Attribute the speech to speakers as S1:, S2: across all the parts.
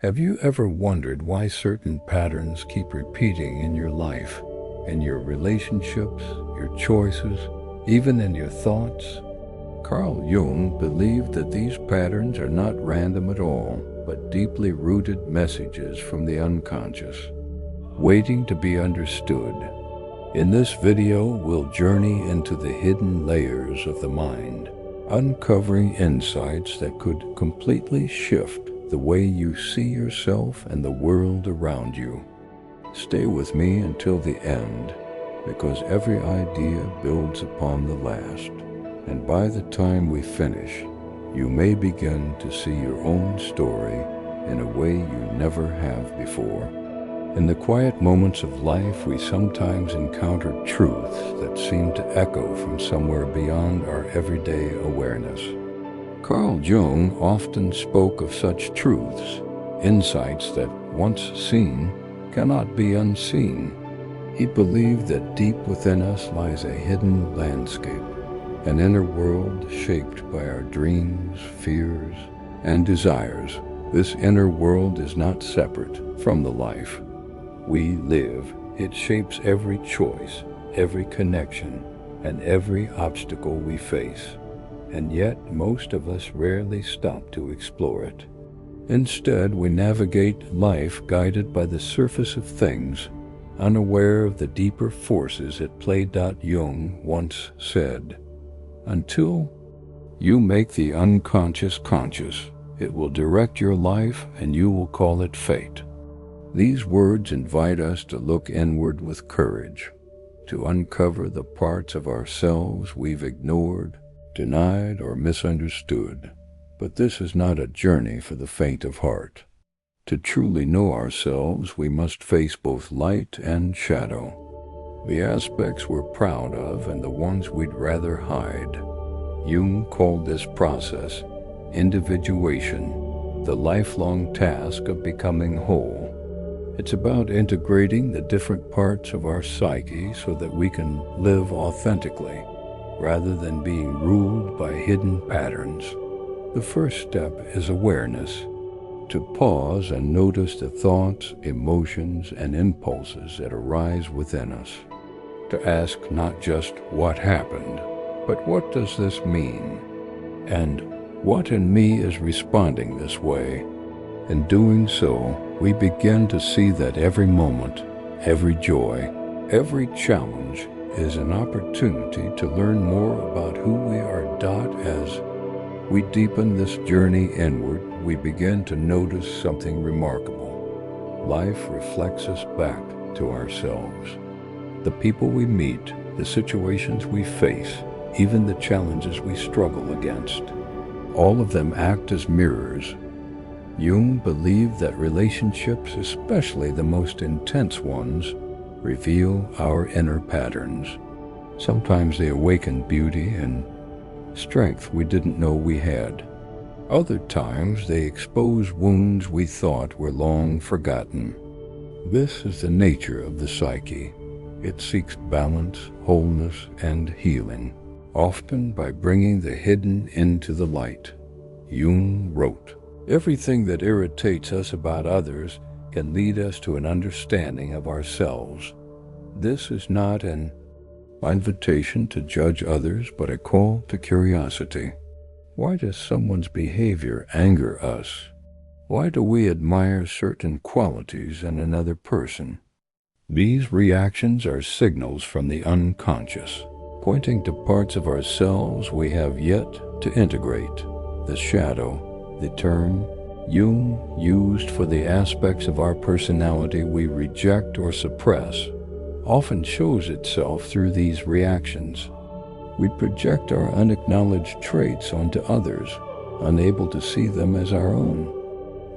S1: Have you ever wondered why certain patterns keep repeating in your life, in your relationships, your choices, even in your thoughts? Carl Jung believed that these patterns are not random at all, but deeply rooted messages from the unconscious, waiting to be understood. In this video, we'll journey into the hidden layers of the mind, uncovering insights that could completely shift the way you see yourself and the world around you. Stay with me until the end, because every idea builds upon the last, and by the time we finish, you may begin to see your own story in a way you never have before. In the quiet moments of life, we sometimes encounter truths that seem to echo from somewhere beyond our everyday awareness. Carl Jung often spoke of such truths, insights that, once seen, cannot be unseen. He believed that deep within us lies a hidden landscape, an inner world shaped by our dreams, fears, and desires. This inner world is not separate from the life we live. It shapes every choice, every connection, and every obstacle we face. And yet, most of us rarely stop to explore it. Instead, we navigate life guided by the surface of things, unaware of the deeper forces at play. Jung once said, "Until you make the unconscious conscious, it will direct your life and you will call it fate." These words invite us to look inward with courage, to uncover the parts of ourselves we've ignored, denied, or misunderstood. But this is not a journey for the faint of heart. To truly know ourselves, we must face both light and shadow, the aspects we're proud of and the ones we'd rather hide. Jung called this process individuation, the lifelong task of becoming whole. It's about integrating the different parts of our psyche so that we can live authentically, rather than being ruled by hidden patterns. The first step is awareness, to pause and notice the thoughts, emotions, and impulses that arise within us. To ask not just what happened, but what does this mean? And what in me is responding this way? In doing so, we begin to see that every moment, every joy, every challenge is an opportunity to learn more about who we are. As we deepen this journey inward, we begin to notice something remarkable. Life reflects us back to ourselves. The people we meet, the situations we face, even the challenges we struggle against, all of them act as mirrors. Jung believed that relationships, especially the most intense ones, reveal our inner patterns. Sometimes they awaken beauty and strength we didn't know we had. Other times they expose wounds we thought were long forgotten. This is the nature of the psyche. It seeks balance, wholeness, and healing, often by bringing the hidden into the light. Jung wrote, "Everything that irritates us about others can lead us to an understanding of ourselves. This is not an invitation to judge others, but a call to curiosity. Why does someone's behavior anger us? Why do we admire certain qualities in another person? These reactions are signals from the unconscious, pointing to parts of ourselves we have yet to integrate. The shadow, the term Jung used for the aspects of our personality we reject or suppress, often shows itself through these reactions. We project our unacknowledged traits onto others, unable to see them as our own.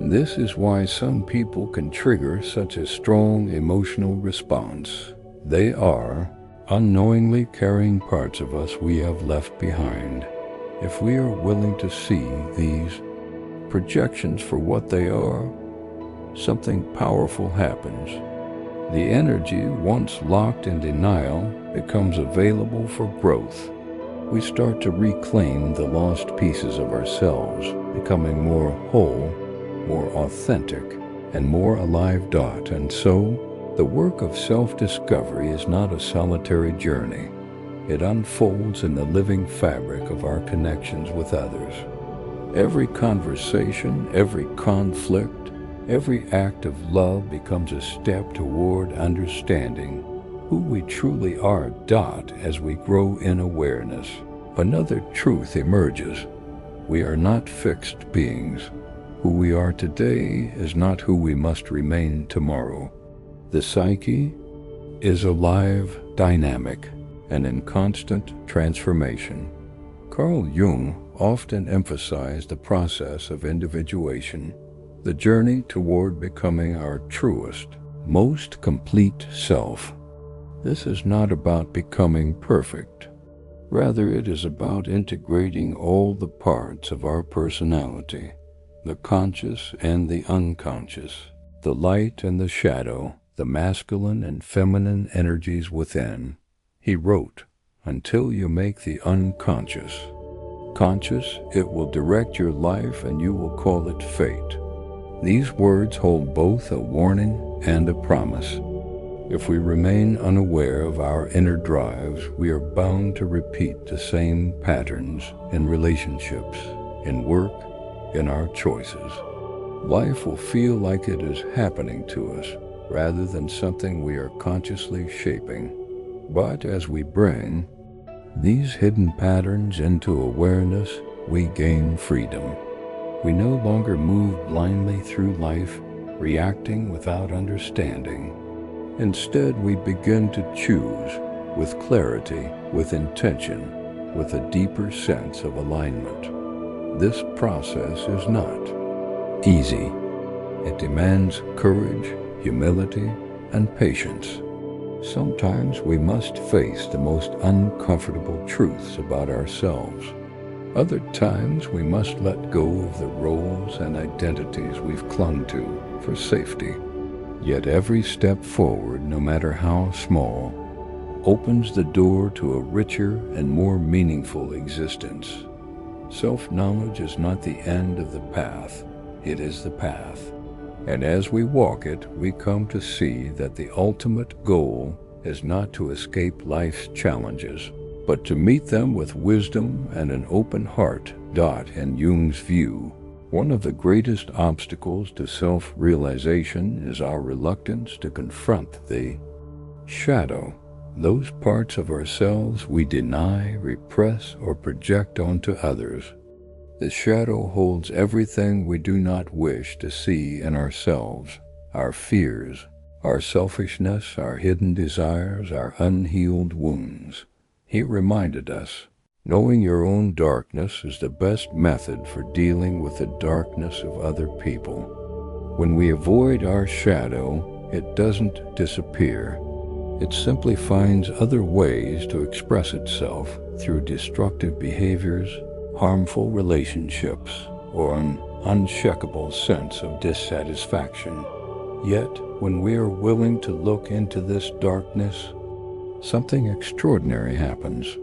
S1: This is why some people can trigger such a strong emotional response. They are unknowingly carrying parts of us we have left behind. If we are willing to see these projections for what they are, something powerful happens. The energy, once locked in denial, becomes available for growth. We start to reclaim the lost pieces of ourselves, becoming more whole, more authentic, and more alive. And so, the work of self-discovery is not a solitary journey. It unfolds in the living fabric of our connections with others. Every conversation, every conflict, every act of love becomes a step toward understanding who we truly are. As we grow in awareness, another truth emerges. We are not fixed beings. Who we are today is not who we must remain tomorrow. The psyche is alive, dynamic, and in constant transformation. Carl Jung often emphasized the process of individuation, the journey toward becoming our truest, most complete self. This is not about becoming perfect. Rather, it is about integrating all the parts of our personality, the conscious and the unconscious, the light and the shadow, the masculine and feminine energies within. He wrote, "Until you make the unconscious conscious, it will direct your life and you will call it fate." These words hold both a warning and a promise. If we remain unaware of our inner drives, we are bound to repeat the same patterns in relationships, in work, in our choices. Life will feel like it is happening to us, rather than something we are consciously shaping. But as we bring these hidden patterns into awareness, we gain freedom. We no longer move blindly through life, reacting without understanding. Instead, we begin to choose with clarity, with intention, with a deeper sense of alignment. This process is not easy. It demands courage, humility, and patience. Sometimes we must face the most uncomfortable truths about ourselves. Other times we must let go of the roles and identities we've clung to for safety. Yet every step forward, no matter how small, opens the door to a richer and more meaningful existence. Self-knowledge is not the end of the path, it is the path. And as we walk it, we come to see that the ultimate goal is not to escape life's challenges, but to meet them with wisdom and an open heart. In Jung's view, one of the greatest obstacles to self-realization is our reluctance to confront the shadow, those parts of ourselves we deny, repress, or project onto others. The shadow holds everything we do not wish to see in ourselves: our fears, our selfishness, our hidden desires, our unhealed wounds. He reminded us, knowing your own darkness is the best method for dealing with the darkness of other people. When we avoid our shadow, it doesn't disappear. It simply finds other ways to express itself through destructive behaviors, harmful relationships, or an unshakable sense of dissatisfaction. Yet, when we are willing to look into this darkness, something extraordinary happens.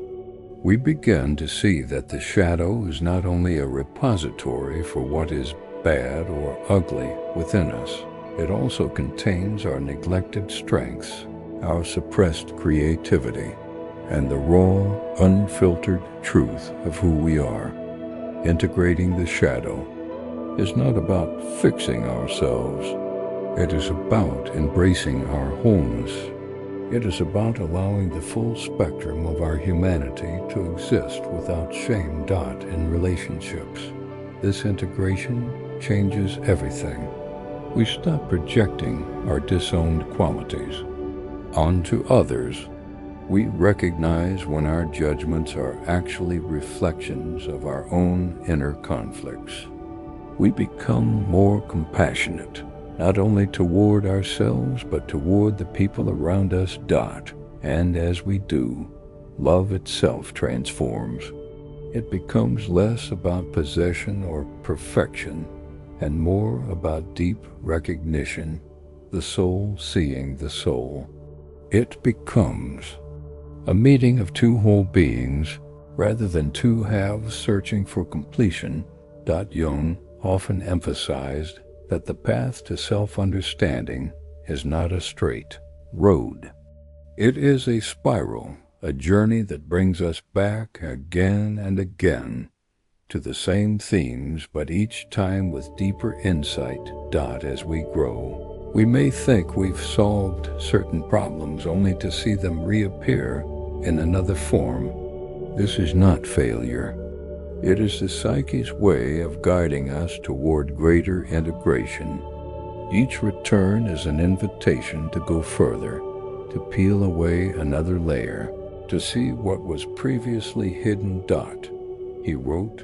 S1: We begin to see that the shadow is not only a repository for what is bad or ugly within us, it also contains our neglected strengths, our suppressed creativity, and the raw, unfiltered truth of who we are. Integrating the shadow is not about fixing ourselves. It is about embracing our wholeness. It is about allowing the full spectrum of our humanity to exist without shame. In relationships, this integration changes everything. We stop projecting our disowned qualities onto others. We recognize when our judgments are actually reflections of our own inner conflicts. We become more compassionate, not only toward ourselves, but toward the people around us. And as we do, love itself transforms. It becomes less about possession or perfection, and more about deep recognition, the soul seeing the soul. It becomes a meeting of two whole beings, rather than two halves searching for completion. Jung often emphasized that the path to self-understanding is not a straight road. It is a spiral, a journey that brings us back again and again to the same themes, but each time with deeper insight. As we grow, we may think we've solved certain problems only to see them reappear in another form. This is not failure. It is the psyche's way of guiding us toward greater integration. Each return is an invitation to go further, to peel away another layer, to see what was previously hidden. He wrote,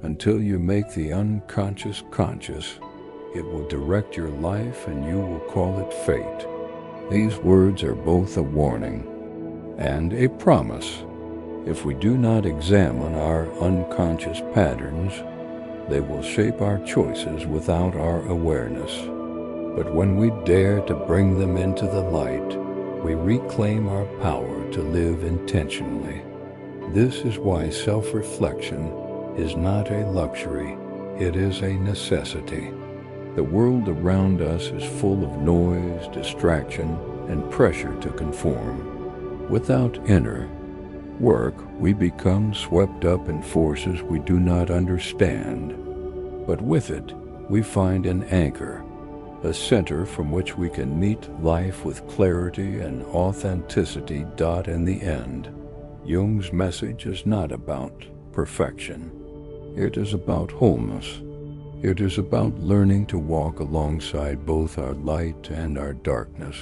S1: "Until you make the unconscious conscious, it will direct your life and you will call it fate." These words are both a warning and a promise. If we do not examine our unconscious patterns, they will shape our choices without our awareness. But when we dare to bring them into the light, we reclaim our power to live intentionally. This is why self-reflection is not a luxury, it is a necessity. The world around us is full of noise, distraction, and pressure to conform. Without inner work, we become swept up in forces we do not understand. But with it, we find an anchor, a center from which we can meet life with clarity and authenticity. In the end, Jung's message is not about perfection. It is about wholeness. It is about learning to walk alongside both our light and our darkness,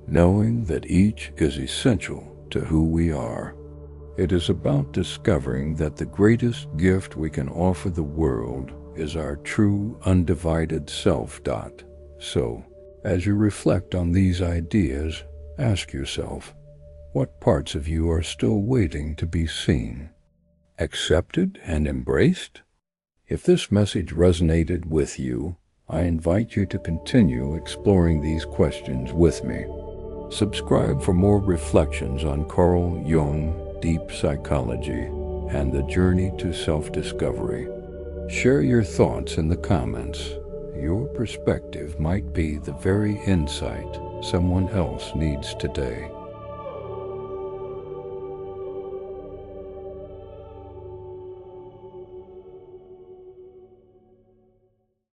S1: knowing that each is essential to who we are. It is about discovering that the greatest gift we can offer the world is our true, undivided self. So, as you reflect on these ideas, ask yourself, what parts of you are still waiting to be seen, accepted, and embraced? If this message resonated with you, I invite you to continue exploring these questions with me. Subscribe for more reflections on Carl Jung, deep psychology, and the journey to self-discovery. Share your thoughts in the comments. Your perspective might be the very insight someone else needs today.